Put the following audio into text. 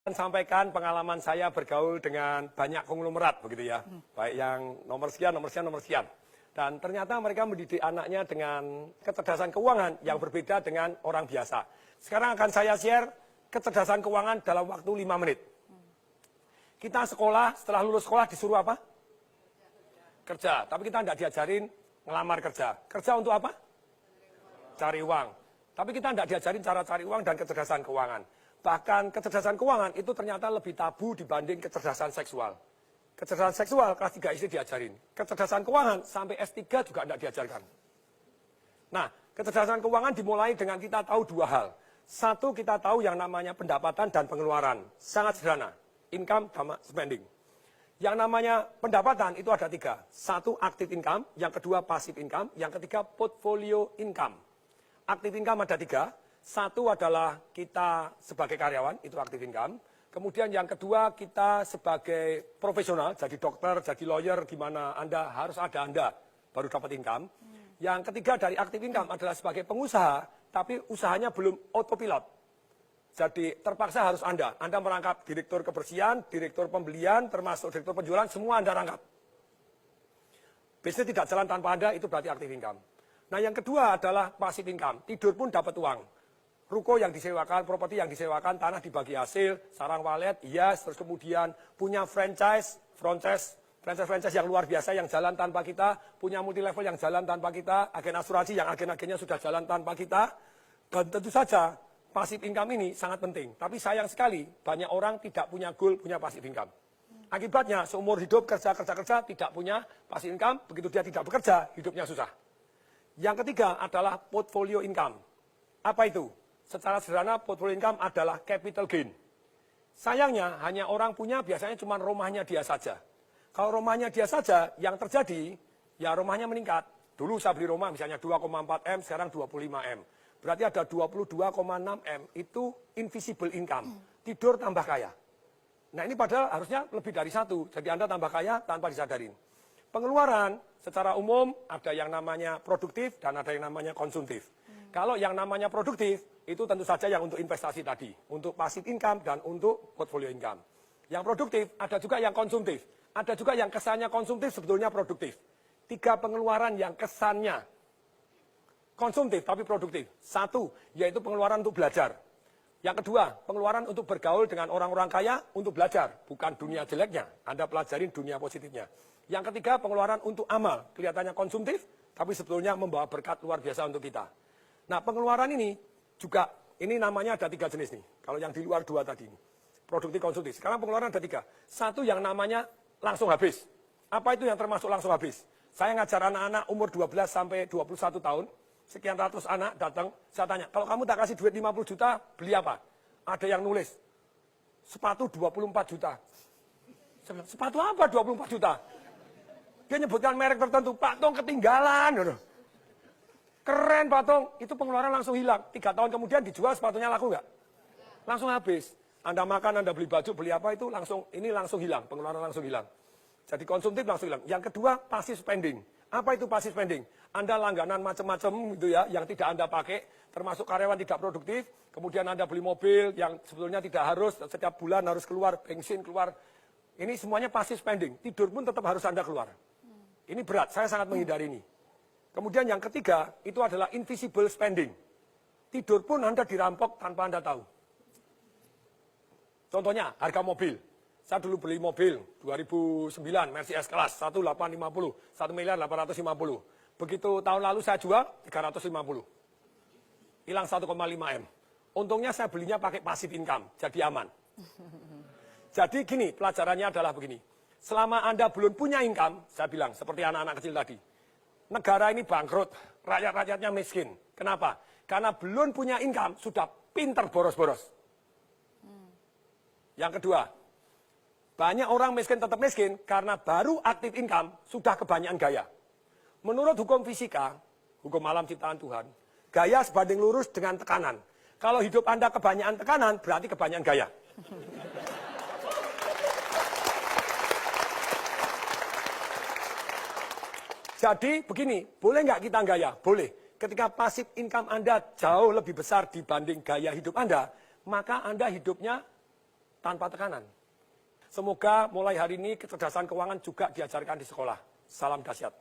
Sampaikan pengalaman saya bergaul dengan banyak konglomerat begitu ya, baik yang nomor sekian, nomor sekian, nomor sekian. Dan ternyata mereka mendidik anaknya dengan kecerdasan keuangan yang berbeda dengan orang biasa. Sekarang akan saya share kecerdasan keuangan dalam waktu 5 menit. Kita sekolah, setelah lulus sekolah disuruh apa? Kerja, tapi kita tidak diajarin ngelamar kerja. Kerja untuk apa? Cari uang. Tapi kita tidak diajarin cara cari uang dan kecerdasan keuangan. Bahkan kecerdasan keuangan itu ternyata lebih tabu dibanding kecerdasan seksual. Kecerdasan seksual kelas 3 SD diajarin. Kecerdasan keuangan sampai S3 juga tidak diajarkan. Nah, kecerdasan keuangan dimulai dengan kita tahu dua hal. Satu, kita tahu yang namanya pendapatan dan pengeluaran. Sangat sederhana. Income sama spending. Yang namanya pendapatan itu ada 3. Satu, active income. Yang kedua, passive income. Yang ketiga, portfolio income. Active income ada 3. Satu adalah kita sebagai karyawan, itu active income. Kemudian yang kedua kita sebagai profesional, jadi dokter, jadi lawyer, gimana Anda harus ada Anda baru dapat income. Yang ketiga dari active income adalah sebagai pengusaha, tapi usahanya belum autopilot. Jadi terpaksa harus Anda merangkap direktur kebersihan, direktur pembelian, termasuk direktur penjualan, semua Anda rangkap. Bisnis tidak jalan tanpa Anda, itu berarti active income. Nah yang kedua adalah passive income, tidur pun dapat uang. Ruko yang disewakan, properti yang disewakan, tanah dibagi hasil, sarang walet, yes, terus kemudian punya franchise yang luar biasa yang jalan tanpa kita, punya multi level yang jalan tanpa kita, agen asuransi yang agen-agennya sudah jalan tanpa kita, dan tentu saja passive income ini sangat penting. Tapi sayang sekali banyak orang tidak punya goal, punya passive income. Akibatnya seumur hidup kerja tidak punya passive income, begitu dia tidak bekerja, hidupnya susah. Yang ketiga adalah portfolio income. Apa itu? Secara sederhana, portfolio income adalah capital gain. Sayangnya, hanya orang punya biasanya cuma rumahnya dia saja. Kalau rumahnya dia saja, yang terjadi, ya rumahnya meningkat. Dulu saya beli rumah misalnya 2,4 M, sekarang 25 M. Berarti ada 22,6 M, itu invisible income. Tidur tambah kaya. Nah ini padahal harusnya lebih dari 1, jadi Anda tambah kaya tanpa disadarin. Pengeluaran secara umum ada yang namanya produktif dan ada yang namanya konsumtif. Kalau yang namanya produktif, itu tentu saja yang untuk investasi tadi, untuk passive income dan untuk portfolio income. Yang produktif, ada juga yang konsumtif. Ada juga yang kesannya konsumtif, sebetulnya produktif. 3 pengeluaran yang kesannya konsumtif tapi produktif. 1, yaitu pengeluaran untuk belajar. Yang kedua, pengeluaran untuk bergaul dengan orang-orang kaya untuk belajar. Bukan dunia jeleknya, Anda pelajarin dunia positifnya. Yang ketiga, pengeluaran untuk amal. Kelihatannya konsumtif, tapi sebetulnya membawa berkat luar biasa untuk kita. Nah, pengeluaran ini juga, ini namanya ada 3 jenis nih. Kalau yang di luar 2 tadi ini. Produktif, konsumtif. Sekarang pengeluaran ada 3. Satu yang namanya langsung habis. Apa itu yang termasuk langsung habis? Saya ngajar anak-anak umur 12 sampai 21 tahun. Sekian ratus anak datang. Saya tanya, kalau kamu tak kasih duit 50 juta, beli apa? Ada yang nulis, sepatu 24 juta. Saya bilang, sepatu apa 24 juta? Dia nyebutkan merek tertentu, Pak Tong ketinggalan. Keren Pak Tong, itu pengeluaran langsung hilang. 3 tahun kemudian dijual sepatunya laku nggak? Langsung habis. Anda makan, Anda beli baju, beli apa itu langsung hilang, pengeluaran langsung hilang. Jadi konsumtif langsung hilang. Yang kedua, passive spending. Apa itu passive spending? Anda langganan macam-macam gitu ya, yang tidak Anda pakai, termasuk karyawan tidak produktif, kemudian Anda beli mobil yang sebetulnya tidak harus, setiap bulan harus keluar, bensin keluar. Ini semuanya passive spending. Tidur pun tetap harus Anda keluar. Ini berat, saya sangat menghindari ini. Kemudian yang ketiga, itu adalah invisible spending. Tidur pun Anda dirampok tanpa Anda tahu. Contohnya, harga mobil. Saya dulu beli mobil, 2009, Mercedes S-Class, 1850, 1.850.000. Begitu tahun lalu saya jual, 350. Hilang 1,5 M. Untungnya saya belinya pakai passive income, jadi aman. Jadi gini, pelajarannya adalah begini. Selama Anda belum punya income, saya bilang, seperti anak-anak kecil tadi, negara ini bangkrut, rakyat-rakyatnya miskin. Kenapa? Karena belum punya income, sudah pinter boros-boros. Yang kedua, banyak orang miskin tetap miskin karena baru aktif income, sudah kebanyakan gaya. Menurut hukum fisika, hukum alam ciptaan Tuhan, gaya sebanding lurus dengan tekanan. Kalau hidup Anda kebanyakan tekanan, berarti kebanyakan gaya. Jadi begini, boleh nggak kita gaya? Boleh. Ketika passive income Anda jauh lebih besar dibanding gaya hidup Anda, maka Anda hidupnya tanpa tekanan. Semoga mulai hari ini kecerdasan keuangan juga diajarkan di sekolah. Salam dahsyat.